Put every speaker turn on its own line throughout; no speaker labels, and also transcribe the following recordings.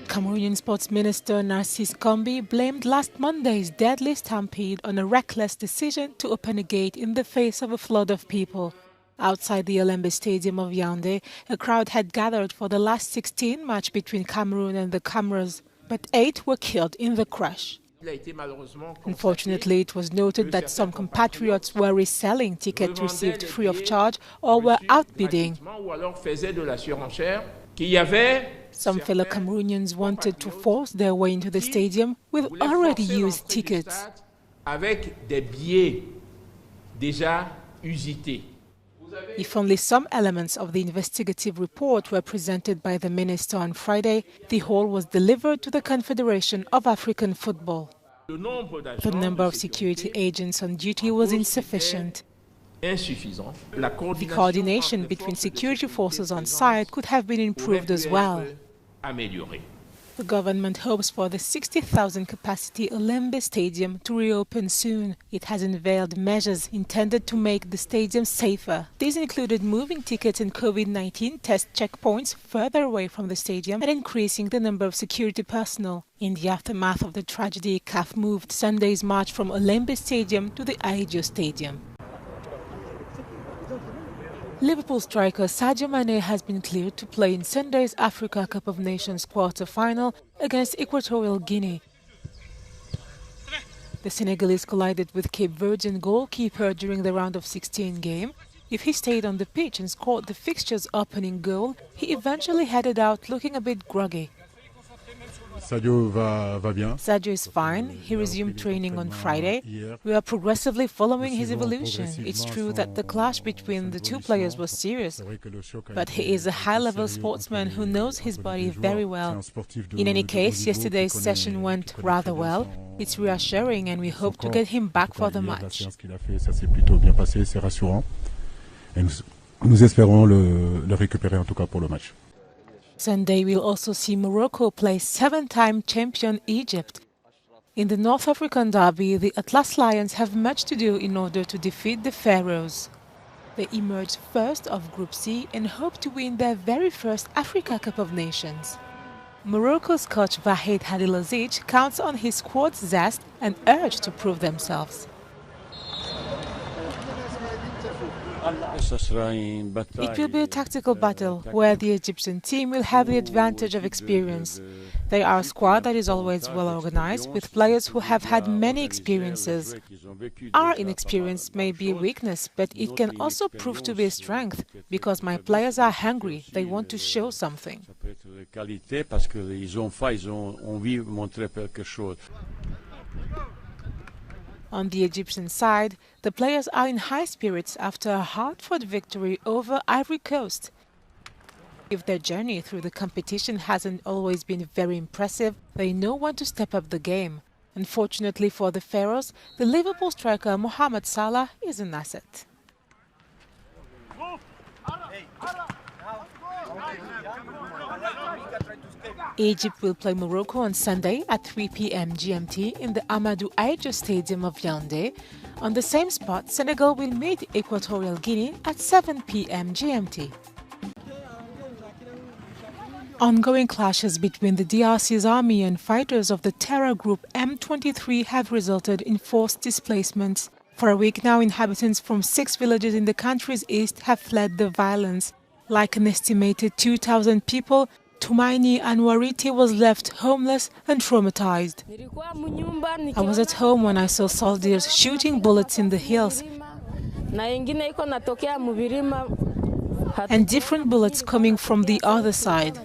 Cameroonian Sports Minister Narcisse Kombi blamed last Monday's deadly stampede on a reckless decision to open a gate in the face of a flood of people. Outside the Olembe Stadium of Yaoundé, a crowd had gathered for the last 16 match between Cameroon and the Comoros, but 8 were killed in the crash. Unfortunately, it was noted that some compatriots were reselling tickets received free of charge or were outbidding. Some fellow Cameroonians wanted to force their way into the stadium with already used tickets. If only some elements of the investigative report were presented by the minister on Friday, the whole was delivered to the Confederation of African Football. The number of security agents on duty was insufficient. The coordination between security forces on site could have been improved as well. The government hopes for the 60,000 capacity Olembe Stadium to reopen soon. It has unveiled measures intended to make the stadium safer. These included moving tickets and COVID-19 test checkpoints further away from the stadium and increasing the number of security personnel. In the aftermath of the tragedy, CAF moved Sunday's march from Olembe Stadium to the Ahidjo Stadium. Liverpool striker Sadio Mane has been cleared to play in Sunday's Africa Cup of Nations quarter-final against Equatorial Guinea. The Senegalese collided with Cape Verdean goalkeeper during the round of 16 game. If he stayed on the pitch and scored the fixture's opening goal, he eventually headed out looking a bit groggy. Sadio is fine. He resumed training on Friday. We are progressively following his evolution. It's true that the clash between the two players was serious, but he is a high-level sportsman who knows his body very well. In any case, yesterday's session went rather well. It's reassuring and we hope to get him back for the match.
Nous espérons le récupérer en tout cas pour le match.
Sunday will also see Morocco play 7-time champion Egypt. In the North African derby, the Atlas Lions have much to do in order to defeat the Pharaohs. They emerged first of Group C and hope to win their very first Africa Cup of Nations. Morocco's coach Vahid Halilozic counts on his squad's zest and urge to prove themselves. It will be a tactical battle where the Egyptian team will have the advantage of experience. They are a squad that is always well organized, with players who have had many experiences. Our inexperience may be a weakness, but it can also prove to be a strength, because my players are hungry, they want to show something. On the Egyptian side, the players are in high spirits after a hard-fought victory over Ivory Coast. If their journey through the competition hasn't always been very impressive, they know when to step up the game. Unfortunately for the Pharaohs, the Liverpool striker Mohamed Salah is an asset. Egypt will play Morocco on Sunday at 3 p.m. GMT in the Amadou Ahidjo Stadium of Yaoundé. On the same spot, Senegal will meet Equatorial Guinea at 7 p.m. GMT. Ongoing clashes between the DRC's army and fighters of the terror group M23 have resulted in forced displacements. For a week now, inhabitants from 6 villages in the country's east have fled the violence. Like an estimated 2,000 people, Tumaini Anwariti was left homeless and traumatized. I was at home when I saw soldiers shooting bullets in the hills and different bullets coming from the other side.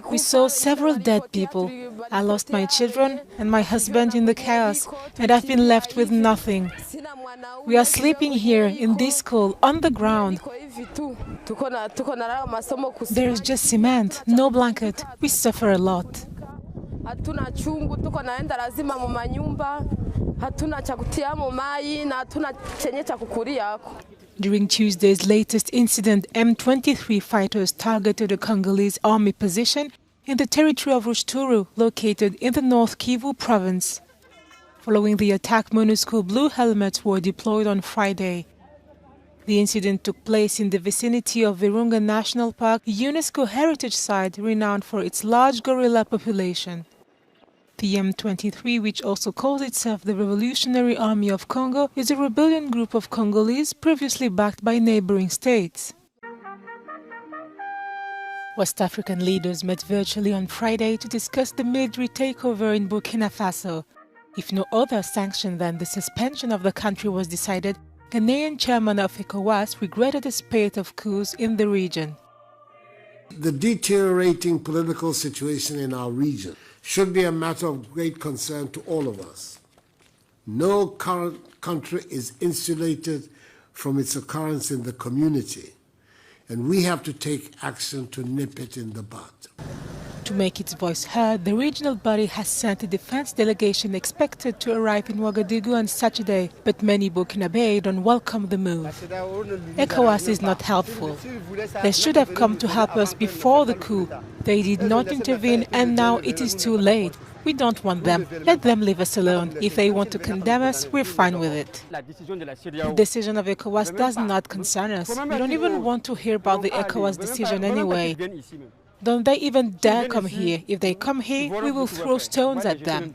We saw several dead people. I lost my children and my husband in the chaos, and I've been left with nothing. We are sleeping here in this school on the ground. There is just cement, no blanket. We suffer a lot. During Tuesday's latest incident, M23 fighters targeted a Congolese army position in the territory of Rutshuru, located in the North Kivu province. Following the attack, MONUSCO blue helmets were deployed on Friday. The incident took place in the vicinity of Virunga National Park, a UNESCO heritage site renowned for its large gorilla population. The M23, which also calls itself the Revolutionary Army of Congo, is a rebellion group of Congolese previously backed by neighboring states. West African leaders met virtually on Friday to discuss the military takeover in Burkina Faso. If no other sanction than the suspension of the country was decided, Ghanaian chairman of ECOWAS regretted a spate of coups in the region.
The deteriorating political situation in our region should be a matter of great concern to all of us. No current country is insulated from its occurrence in the community, and we have to take action to nip it in the bud.
To make its voice heard, the regional body has sent a defense delegation expected to arrive in Ouagadougou on Saturday, but many Burkinabés don't welcome the move. ECOWAS is not helpful. They should have come to help us before the coup. They did not intervene, and now it is too late. We don't want them. Let them leave us alone. If they want to condemn us, we're fine with it. The decision of ECOWAS does not concern us. We don't even want to hear about the ECOWAS decision anyway. Don't they even dare come here. If they come here, we will throw stones at them.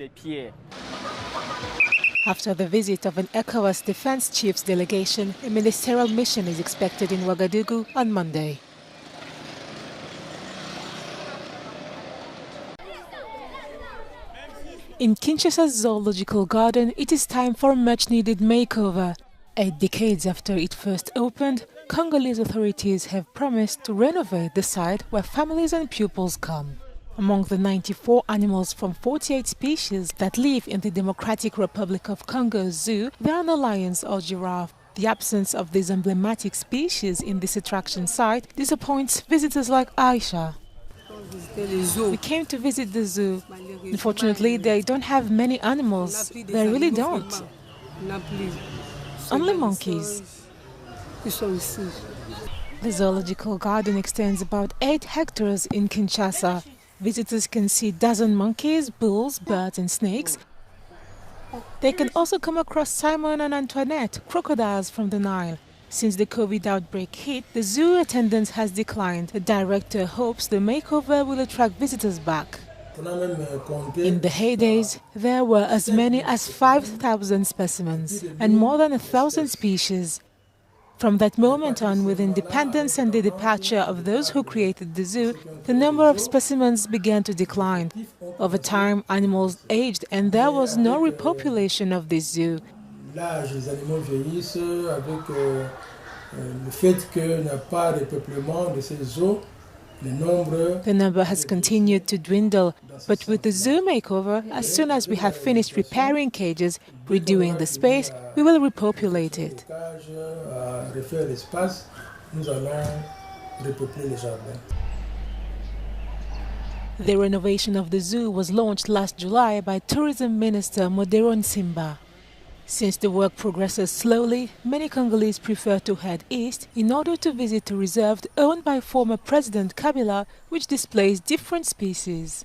After the visit of an ECOWAS defense chiefs delegation, a ministerial mission is expected in Ouagadougou on Monday. In Kinshasa's zoological garden, it is time for a much-needed makeover. 8 decades after it first opened, Congolese authorities have promised to renovate the site where families and pupils come. Among the 94 animals from 48 species that live in the Democratic Republic of Congo Zoo, there are no lions or giraffe. The absence of these emblematic species in this attraction site disappoints visitors like Aisha. We came to visit the zoo. Unfortunately, they don't have many animals. They really don't. Only monkeys. The zoological garden extends about 8 hectares in Kinshasa. Visitors can see dozen monkeys, bulls, birds and snakes. They can also come across Simon and Antoinette, crocodiles from the Nile. Since the COVID outbreak hit, the zoo attendance has declined. The director hopes the makeover will attract visitors back. In the heydays, there were as many as 5,000 specimens and more than 1,000 species. From that moment on, with independence and the departure of those who created the zoo, the number of specimens began to decline. Over time, animals aged and there was no repopulation of this zoo. The number has continued to dwindle, but with the zoo makeover, as soon as we have finished repairing cages, redoing the space, we will repopulate it. The renovation of the zoo was launched last July by Tourism Minister Modero Nsimba. Since the work progresses slowly, many Congolese prefer to head east in order to visit a reserve owned by former President Kabila, which displays different species.